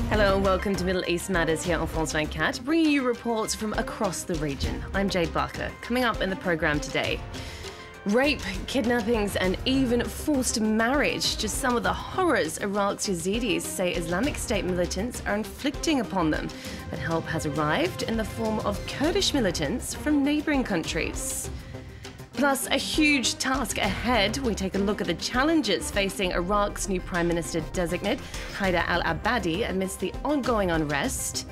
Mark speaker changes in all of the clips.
Speaker 1: Hello and welcome to Middle East Matters here on France 24, bringing you reports from across the region. I'm Jade Barker. Coming up in the programme today, rape, kidnappings and even forced marriage, just some of the horrors Iraq's Yazidis say Islamic State militants are inflicting upon them. But help has arrived in the form of Kurdish militants from neighbouring countries. Plus, a huge task ahead. We take a look at the challenges facing Iraq's new Prime Minister-designate, Haider al-Abadi, amidst the ongoing unrest.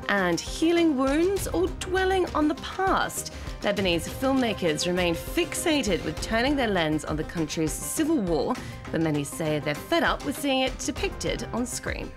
Speaker 1: And healing wounds or dwelling on the past. Lebanese filmmakers remain fixated with turning their lens on the country's civil war, but many say they're fed up with seeing it depicted on screen.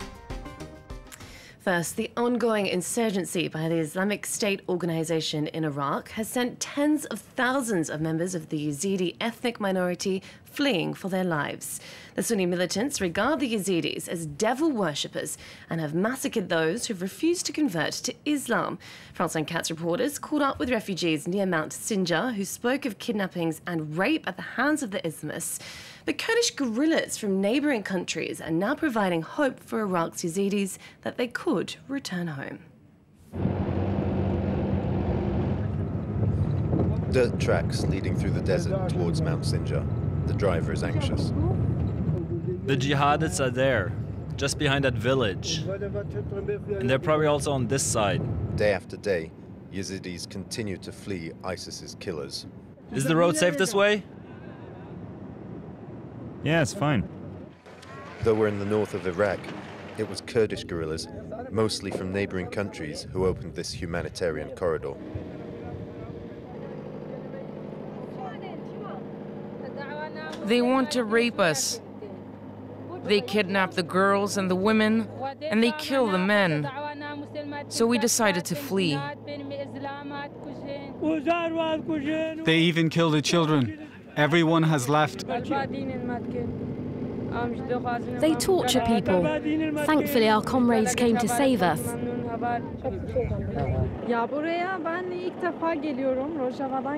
Speaker 1: First, the ongoing insurgency by the Islamic State organization in Iraq has sent tens of thousands of members of the Yazidi ethnic minority fleeing for their lives. The Sunni militants regard the Yazidis as devil worshippers and have massacred those who've refused to convert to Islam. France 24 reporters caught up with refugees near Mount Sinjar who spoke of kidnappings and rape at the hands of the Islamists. The Kurdish guerrillas from neighbouring countries are now providing hope for Iraq's Yazidis that they could return home.
Speaker 2: Dirt tracks leading through the desert towards Mount Sinjar. The driver is anxious.
Speaker 3: The jihadists are there, just behind that village. And they're probably also on this side.
Speaker 2: Day after day, Yazidis continue to flee ISIS's killers.
Speaker 3: Is the road safe this way?
Speaker 4: Yeah, it's fine.
Speaker 2: Though we're in the north of Iraq, it was Kurdish guerrillas, mostly from neighboring countries, who opened this humanitarian corridor.
Speaker 5: They want to rape us. They kidnap the girls and the women, and they kill the men. So we decided to flee.
Speaker 6: They even kill the children. Everyone has left.
Speaker 7: They torture people. Thankfully, our comrades came to save us.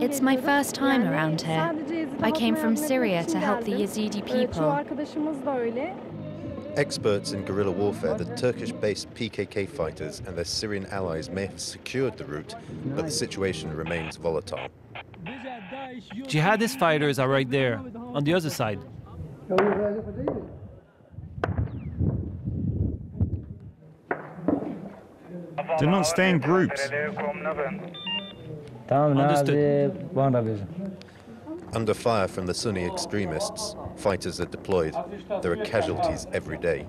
Speaker 8: It's my first time around here. I came from Syria to help the Yazidi people.
Speaker 2: Experts in guerrilla warfare, the Turkish-based PKK fighters and their Syrian allies may have secured the route, but the situation remains volatile.
Speaker 3: Jihadist fighters are right there, on the other side.
Speaker 4: Do not stay in groups.
Speaker 3: Understood.
Speaker 2: Under fire from the Sunni extremists, fighters are deployed. There are casualties every day.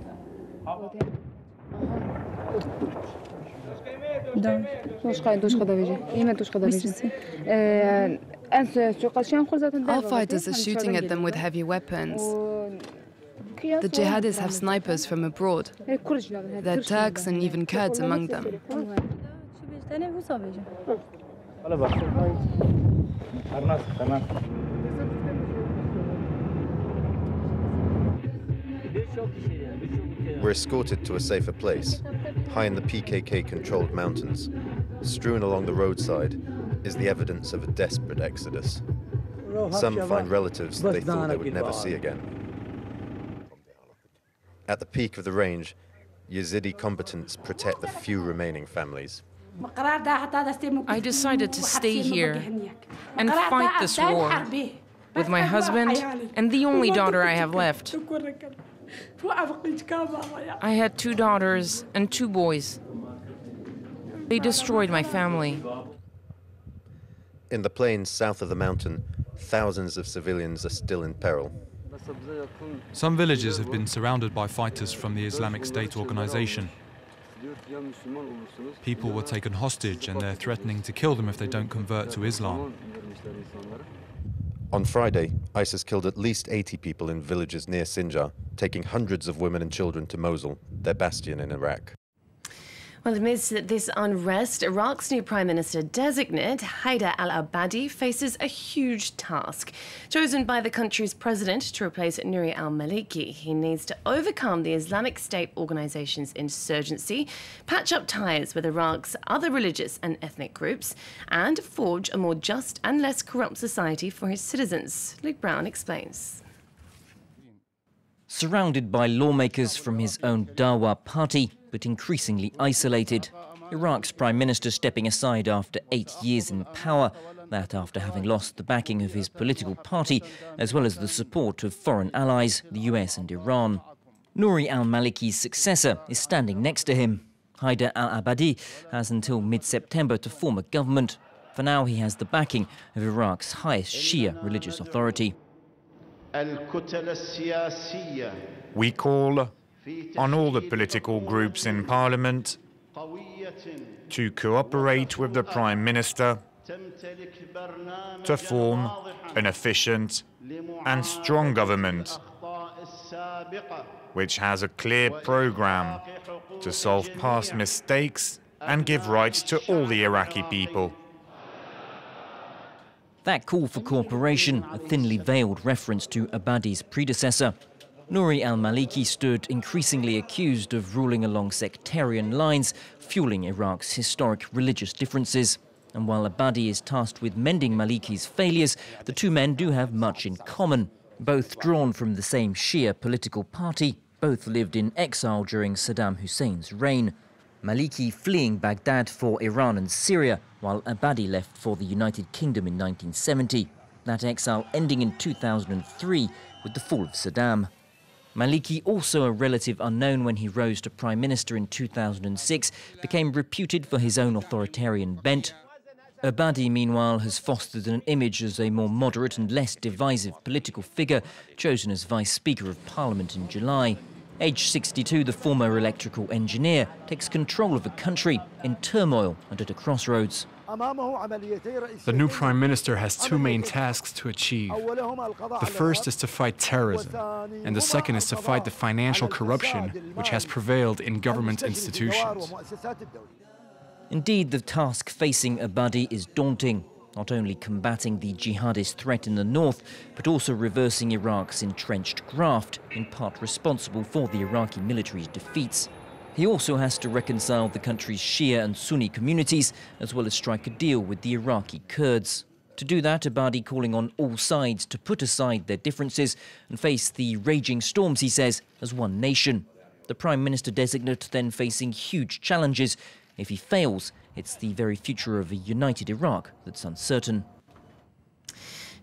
Speaker 9: Our fighters are shooting at them with heavy weapons. The jihadists have snipers from abroad. There are Turks and even Kurds among them.
Speaker 2: We're escorted to a safer place, high in the PKK-controlled mountains. Strewn along the roadside is the evidence of a desperate exodus. Some find relatives they thought they would never see again. At the peak of the range, Yazidi combatants protect the few remaining families.
Speaker 5: I decided to stay here and fight this war with my husband and the only daughter I have left. I had 2 daughters and 2 boys. They destroyed my family.
Speaker 2: In the plains south of the mountain, thousands of civilians are still in peril.
Speaker 10: Some villages have been surrounded by fighters from the Islamic State organization. People were taken hostage and they're threatening to kill them if they don't convert to Islam.
Speaker 2: On Friday, ISIS killed at least 80 people in villages near Sinjar, taking hundreds of women and children to Mosul, their bastion in Iraq.
Speaker 1: Well, amidst this unrest, Iraq's new Prime Minister-designate, Haider al-Abadi, faces a huge task. Chosen by the country's president to replace Nouri al-Maliki, he needs to overcome the Islamic State organization's insurgency, patch up ties with Iraq's other religious and ethnic groups, and forge a more just and less corrupt society for his citizens. Luke Brown explains.
Speaker 11: Surrounded by lawmakers from his own Dawa party, but increasingly isolated. Iraq's Prime Minister stepping aside after 8 years in power, that after having lost the backing of his political party, as well as the support of foreign allies, the US and Iran. Nouri al-Maliki's successor is standing next to him. Haider al-Abadi has until mid-September to form a government. For now, he has the backing of Iraq's highest Shia religious authority.
Speaker 12: We call on all the political groups in Parliament to cooperate with the Prime Minister to form an efficient and strong government which has a clear program to solve past mistakes and give rights to all the Iraqi people.
Speaker 11: That call for cooperation, a thinly veiled reference to Abadi's predecessor. Nouri al-Maliki stood increasingly accused of ruling along sectarian lines, fueling Iraq's historic religious differences. And while Abadi is tasked with mending Maliki's failures, the two men do have much in common. Both drawn from the same Shia political party, both lived in exile during Saddam Hussein's reign. Maliki fleeing Baghdad for Iran and Syria, while Abadi left for the United Kingdom in 1970. That exile ending in 2003 with the fall of Saddam. Maliki, also a relative unknown when he rose to Prime Minister in 2006, became reputed for his own authoritarian bent. Abadi, meanwhile, has fostered an image as a more moderate and less divisive political figure, chosen as Vice Speaker of Parliament in July. Aged 62, the former electrical engineer takes control of a country in turmoil and at a crossroads.
Speaker 13: The new Prime Minister has two main tasks to achieve. The first is to fight terrorism, and the second is to fight the financial corruption which has prevailed in government institutions.
Speaker 11: Indeed, the task facing Abadi is daunting, not only combating the jihadist threat in the north, but also reversing Iraq's entrenched graft, in part responsible for the Iraqi military's defeats. He also has to reconcile the country's Shia and Sunni communities, as well as strike a deal with the Iraqi Kurds. To do that, Abadi calling on all sides to put aside their differences and face the raging storms, he says, as one nation. The Prime Minister-designate then facing huge challenges. If he fails, it's the very future of a united Iraq that's uncertain.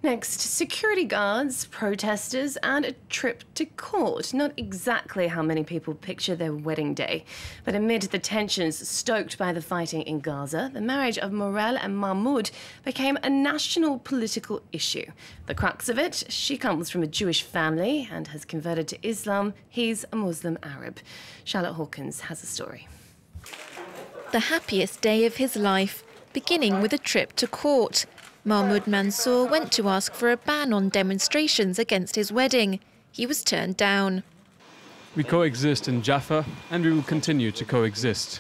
Speaker 1: Next, security guards, protesters, and a trip to court. Not exactly how many people picture their wedding day. But amid the tensions stoked by the fighting in Gaza, the marriage of Morel and Mahmoud became a national political issue. The crux of it, she comes from a Jewish family and has converted to Islam. He's a Muslim Arab. Charlotte Hawkins has a story.
Speaker 14: The happiest day of his life, beginning with a trip to court. Mahmoud Mansour went to ask for a ban on demonstrations against his wedding. He was turned down.
Speaker 13: We coexist in Jaffa, and we will continue to coexist.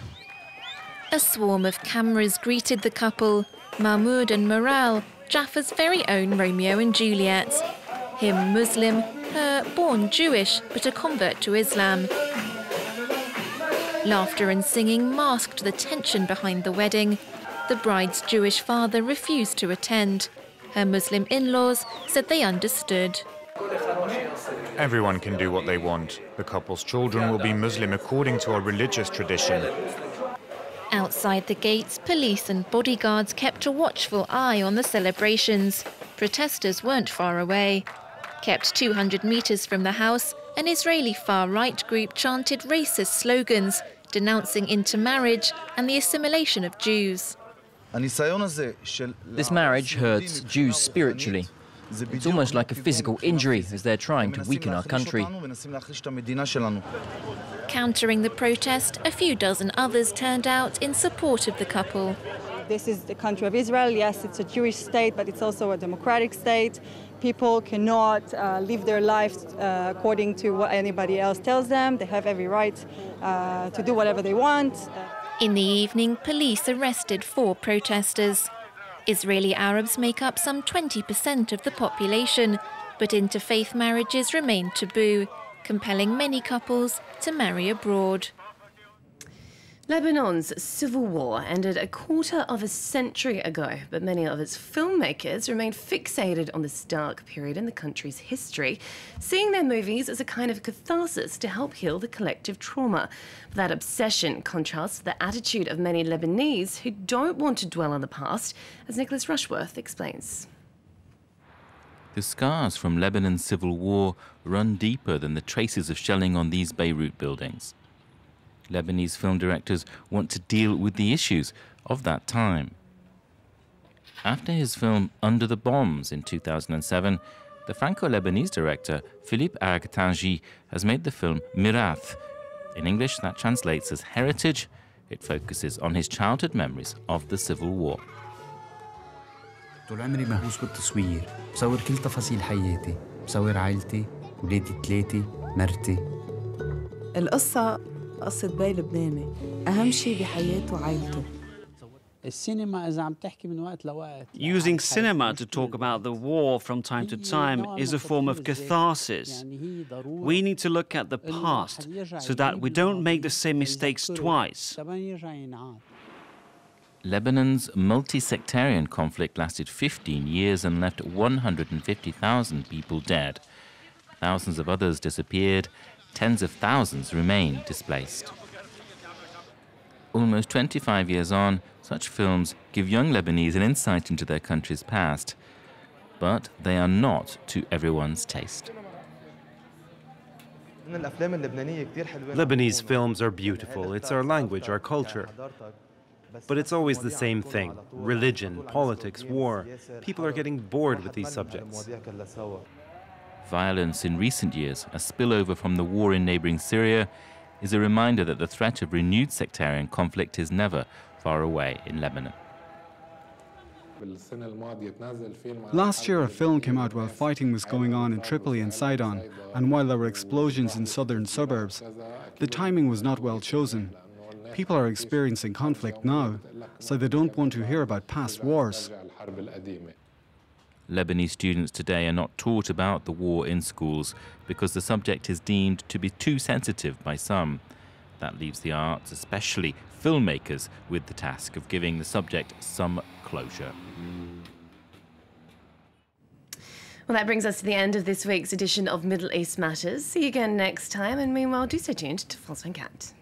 Speaker 14: A swarm of cameras greeted the couple, Mahmoud and Morel, Jaffa's very own Romeo and Juliet. Him Muslim, her born Jewish, but a convert to Islam. Laughter and singing masked the tension behind the wedding. The bride's Jewish father refused to attend. Her Muslim in-laws said they understood.
Speaker 12: Everyone can do what they want. The couple's children will be Muslim according to our religious tradition.
Speaker 14: Outside the gates, police and bodyguards kept a watchful eye on the celebrations. Protesters weren't far away. Kept 200 meters from the house, an Israeli far-right group chanted racist slogans, denouncing intermarriage and the assimilation of Jews.
Speaker 11: This marriage hurts Jews spiritually. It's almost like a physical injury as they're trying to weaken our country.
Speaker 14: Countering the protest, a few dozen others turned out in support of the couple.
Speaker 15: This is the country of Israel. Yes, it's a Jewish state, but it's also a democratic state. People cannot live their lives according to what anybody else tells them. They have every right to do whatever they want.
Speaker 14: In the evening, police arrested 4 protesters. Israeli Arabs make up some 20% of the population, but interfaith marriages remain taboo, compelling many couples to marry abroad.
Speaker 1: Lebanon's civil war ended a quarter of a century ago, but many of its filmmakers remain fixated on this dark period in the country's history, seeing their movies as a kind of catharsis to help heal the collective trauma. That obsession contrasts the attitude of many Lebanese who don't want to dwell on the past, as Nicholas Rushworth explains.
Speaker 16: The scars from Lebanon's civil war run deeper than the traces of shelling on these Beirut buildings. Lebanese film directors want to deal with the issues of that time. After his film Under the Bombs in 2007, the Franco-Lebanese director Philippe Ag-Tangi has made the film Mirath. In English, that translates as heritage. It focuses on his childhood memories of the Civil War.
Speaker 17: طول عمري مهووس بالتصوير، بصور كل تفاصيل حياتي، بصور عائلتي، ولادي الثلاثة، مرتي.
Speaker 18: القصة قصة بي لبناني، أهم شيء بحياته وعائلته.
Speaker 19: Using cinema to talk about the war from time to time is a form of catharsis. We need to look at the past so that we don't make the same mistakes twice.
Speaker 16: Lebanon's multi-sectarian conflict lasted 15 years and left 150,000 people dead. Thousands of others disappeared. Tens of thousands remain displaced. Almost 25 years on, such films give young Lebanese an insight into their country's past, but they are not to everyone's taste.
Speaker 20: Lebanese films are beautiful. It's our language, our culture. But it's always the same thing: religion, politics, war. People are getting bored with these subjects.
Speaker 16: Violence in recent years, a spillover from the war in neighboring Syria, is a reminder that the threat of renewed sectarian conflict is never far away in Lebanon.
Speaker 6: Last year, a film came out while fighting was going on in Tripoli and Sidon, and while there were explosions in southern suburbs. The timing was not well chosen. People are experiencing conflict now, so they don't want to hear about past wars.
Speaker 16: Lebanese students today are not taught about the war in schools because the subject is deemed to be too sensitive by some. That leaves the arts, especially filmmakers, with the task of giving the subject some closure.
Speaker 1: Well, that brings us to the end of this week's edition of Middle East Matters. See you again next time, and meanwhile, do stay tuned to France 24.